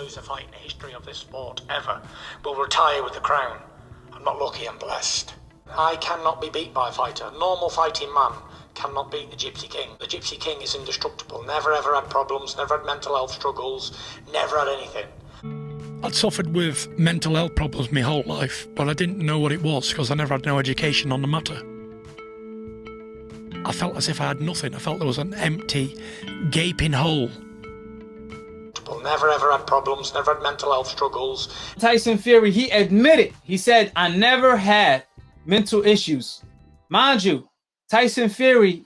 lose a fight in the history of this sport, ever, will retire with the crown. I'm not lucky, I'm blessed. I cannot be beat by a fighter. A normal fighting man cannot beat the Gypsy King. The Gypsy King is indestructible. Never ever had problems, never had mental health struggles, never had anything. I'd suffered with mental health problems my whole life, but I didn't know what it was because I never had no education on the matter. I felt as if I had nothing. I felt there was an empty, gaping hole. Never ever had problems, never had mental health struggles. Tyson Fury, he admitted, he said, I never had mental issues. Mind you, Tyson Fury,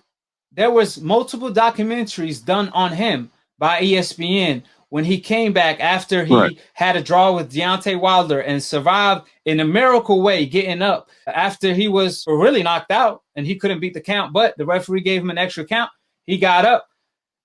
there was multiple documentaries done on him by ESPN when he came back after he had a draw with Deontay Wilder and survived in a miracle way, getting up after he was really knocked out and he couldn't beat the count, but the referee gave him an extra count. He got up.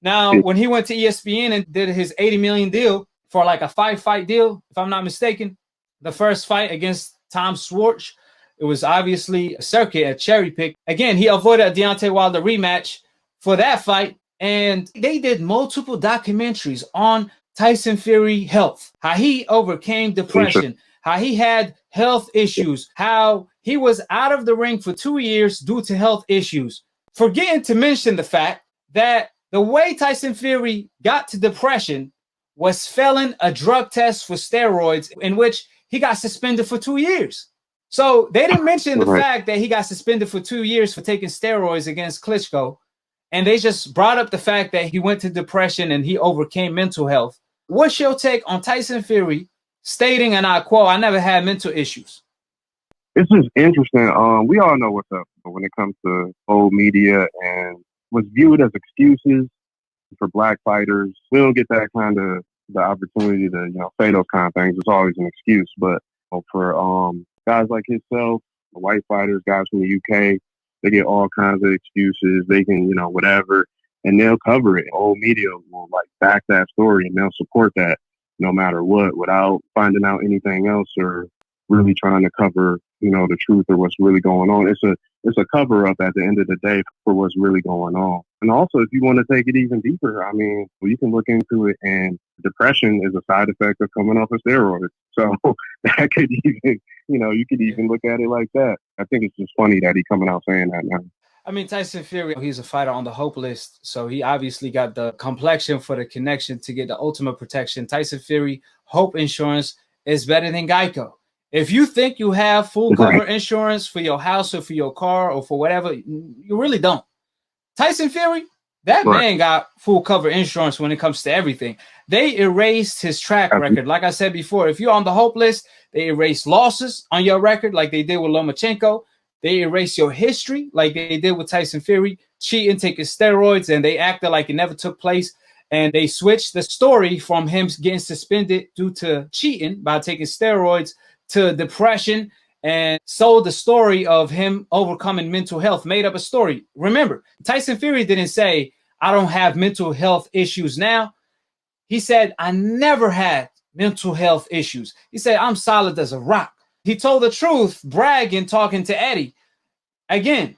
Now, when he went to ESPN and did his $80 million deal for like a 5-fight deal, if I'm not mistaken, the first fight against Tom Schwartz, it was obviously a circuit, a cherry pick. Again, he avoided a Deontay Wilder rematch for that fight. And they did multiple documentaries on Tyson Fury health, how he overcame depression, how he had health issues, how he was out of the ring for 2 years due to health issues. Forgetting to mention the fact that the way Tyson Fury got to depression was failing a drug test for steroids in which he got suspended for 2 years. So they didn't mention the fact that he got suspended for 2 years for taking steroids against Klitschko. And they just brought up the fact that he went to depression and he overcame mental health. What's your take on Tyson Fury stating, and I quote, I never had mental issues? It's just interesting. We all know what's up when it comes to old media and what's viewed as excuses for black fighters. We don't get that kind of the opportunity to, say those kind of things. It's always an excuse. But for guys like himself, the white fighters, guys from the UK, they get all kinds of excuses. They can, whatever, and they'll cover it. Old media will back that story and they'll support that no matter what without finding out anything else or really trying to cover, the truth or what's really going on. It's a cover up at the end of the day for what's really going on. And also, if you want to take it even deeper, you can look into it, and depression is a side effect of coming off of steroids. So that could even, you could even look at it like that. I think it's just funny that he's coming out saying that now. Tyson Fury, he's a fighter on the hope list. So he obviously got the complexion for the connection to get the ultimate protection. Tyson Fury, hope insurance is better than Geico. If you think you have full cover insurance for your house or for your car or for whatever, you really don't. Tyson Fury, that man got full cover insurance when it comes to everything. They erased his track record. Like I said before, if you're on the hope list, they erase losses on your record like they did with Lomachenko. They erase your history like they did with Tyson Fury, cheating, taking steroids, and they acted like it never took place. And they switched the story from him getting suspended due to cheating by taking steroids to depression and sold the story of him overcoming mental health, made up a story. Remember, Tyson Fury didn't say, I don't have mental health issues now. He said, I never had mental health issues. He said, I'm solid as a rock. He told the truth, bragging, talking to Eddie. Again,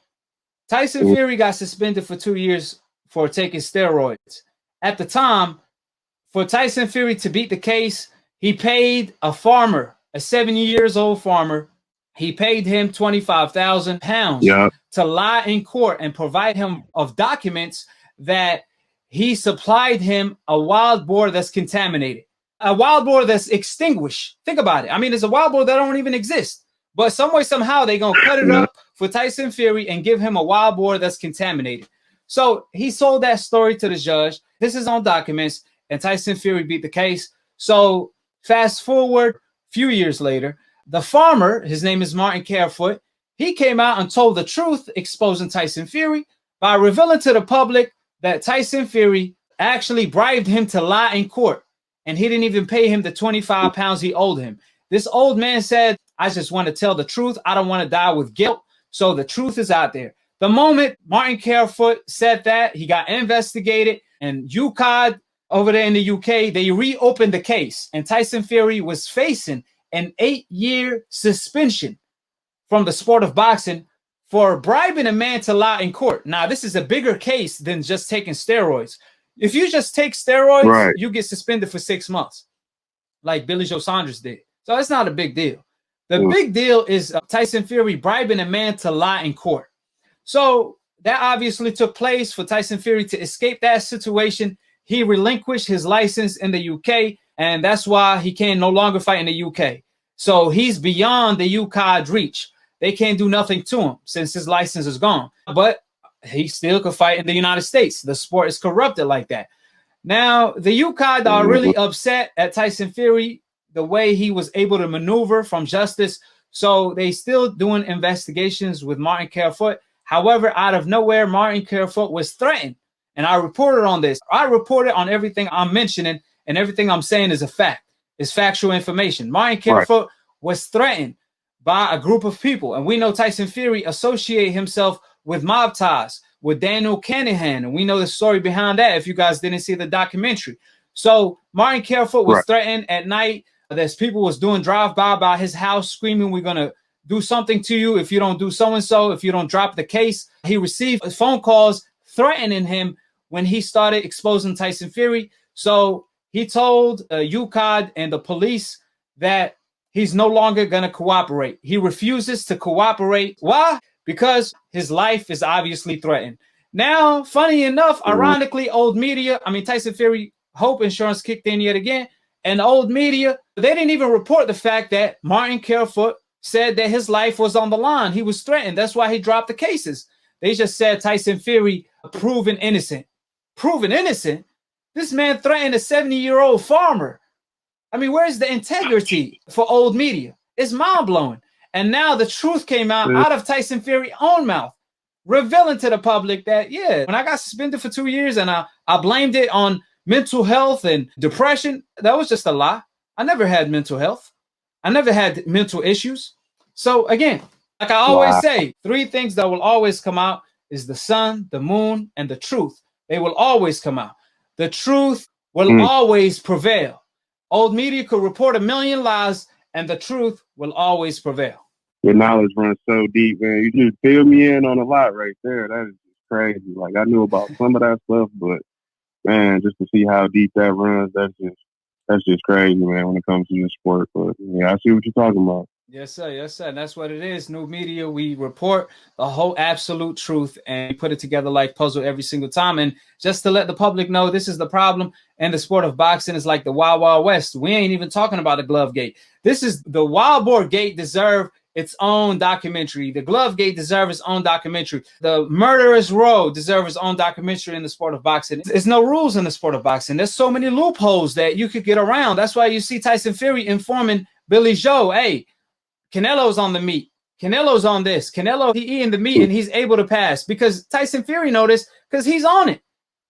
Tyson Fury got suspended for 2 years for taking steroids. At the time, for Tyson Fury to beat the case, he paid a farmer, a 70-year-old farmer, he paid him 25,000 pounds to lie in court and provide him of documents that he supplied him a wild boar that's contaminated, a wild boar that's extinguished. Think about it. It's a wild boar that don't even exist. But some way, somehow, they're going to cut it up for Tyson Fury and give him a wild boar that's contaminated. So he sold that story to the judge. This is on documents, and Tyson Fury beat the case. So fast forward a few years later, the farmer, his name is Martin Carefoot, he came out and told the truth, exposing Tyson Fury by revealing to the public that Tyson Fury actually bribed him to lie in court, and he didn't even pay him the 25 pounds he owed him. This old man said, I just want to tell the truth. I don't want to die with guilt. So the truth is out there. The moment Martin Carefoot said that, he got investigated, and UCOD over there in the UK, they reopened the case, and Tyson Fury was facing an 8-year suspension from the sport of boxing for bribing a man to lie in court. Now, this is a bigger case than just taking steroids. If you just take steroids, you get suspended for 6 months. like Billy Joe Saunders did. So it's not a big deal. The big deal is Tyson Fury bribing a man to lie in court. So that obviously took place for Tyson Fury to escape that situation. He relinquished his license in the UK, and that's why he can no longer fight in the UK. So he's beyond the UKAD reach. They can't do nothing to him since his license is gone. But he still could fight in the United States. The sport is corrupted like that. Now, the UKAD are really upset at Tyson Fury, the way he was able to maneuver from justice. So they still doing investigations with Martin Carefoot. However, out of nowhere, Martin Carefoot was threatened. And I reported on this. I reported on everything I'm mentioning, and everything I'm saying is a fact. It's factual information. Martin Carefoot was threatened by a group of people. And we know Tyson Fury associated himself with mob ties, with Daniel Canahan. And we know the story behind that if you guys didn't see the documentary. So Martin Carefoot was threatened at night. There's people was doing drive-by by his house screaming, we're going to do something to you if you don't do so-and-so, if you don't drop the case. He received phone calls threatening him when he started exposing Tyson Fury. So he told UKAD and the police that he's no longer going to cooperate. He refuses to cooperate. Why? Because his life is obviously threatened. Now, funny enough, ironically, old media, Tyson Fury Hope Insurance kicked in yet again. And old media, they didn't even report the fact that Martin Carefoot said that his life was on the line. He was threatened. That's why he dropped the cases. They just said Tyson Fury proven innocent. Proven innocent? This man threatened a 70-year-old farmer. Where's the integrity for old media? It's mind-blowing. And now the truth came out of Tyson Fury's own mouth, revealing to the public that, when I got suspended for 2 years and I blamed it on mental health and depression, that was just a lie. I never had mental health. I never had mental issues. So again, like I always say, 3 things that will always come out is the sun, the moon, and the truth. They will always come out. The truth will always prevail. Old media could report 1 million lies, and the truth will always prevail. Your knowledge runs so deep, man. You just fill me in on a lot right there. That is just crazy. Like, I knew about some of that stuff, but man, just to see how deep that runs, that's just crazy, man, when it comes to this sport. But yeah, I see what you're talking about. Yes, sir. Yes, sir. And that's what it is. New media, we report the whole absolute truth and we put it together like puzzle every single time. And just to let the public know, this is the problem in the sport of boxing. Is like the Wild Wild West. We ain't even talking about the glove gate. This is the Wild Boar gate deserve its own documentary. The glove gate deserves its own documentary. The murderous row deserves its own documentary in the sport of boxing. There's no rules in the sport of boxing. There's so many loopholes that you could get around. That's why you see Tyson Fury informing Billy Joe, hey, Canelo's on the meat. Canelo's on this. Canelo, he eating the meat and he's able to pass because Tyson Fury noticed because he's on it.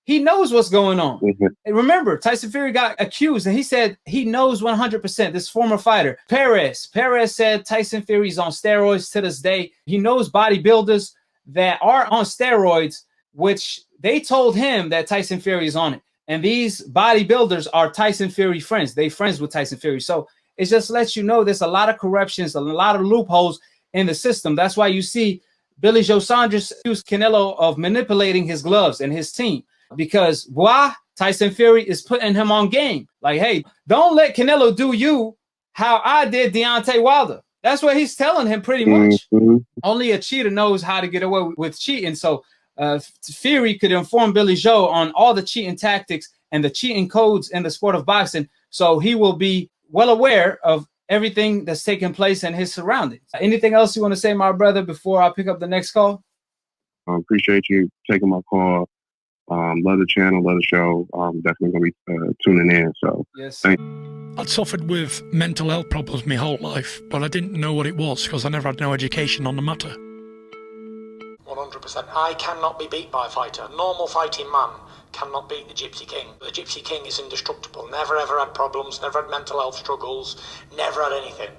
He knows what's going on. And remember, Tyson Fury got accused and he said he knows 100%, this former fighter. Perez said Tyson Fury's on steroids to this day. He knows bodybuilders that are on steroids, which they told him that Tyson Fury is on it. And these bodybuilders are Tyson Fury friends. They friends with Tyson Fury. So it just lets you know there's a lot of corruptions, a lot of loopholes in the system. That's why you see Billy Joe Saunders accuse Canelo of manipulating his gloves and his team. Because why? Tyson Fury is putting him on game. Like, hey, don't let Canelo do you how I did Deontay Wilder. That's what he's telling him pretty much. Only a cheater knows how to get away with cheating. So Fury could inform Billy Joe on all the cheating tactics and the cheating codes in the sport of boxing. So he will be well aware of everything that's taking place in his surroundings. Anything else you want to say, my brother, before I pick up the next call? I appreciate you taking my call. Love the channel, love the show. Definitely going to be tuning in. So, yes. I'd suffered with mental health problems my whole life, but I didn't know what it was because I never had no education on the matter. 100%. I cannot be beat by a fighter. A normal fighting man cannot beat the Gypsy King. The Gypsy King is indestructible. Never ever had problems, never had mental health struggles, never had anything.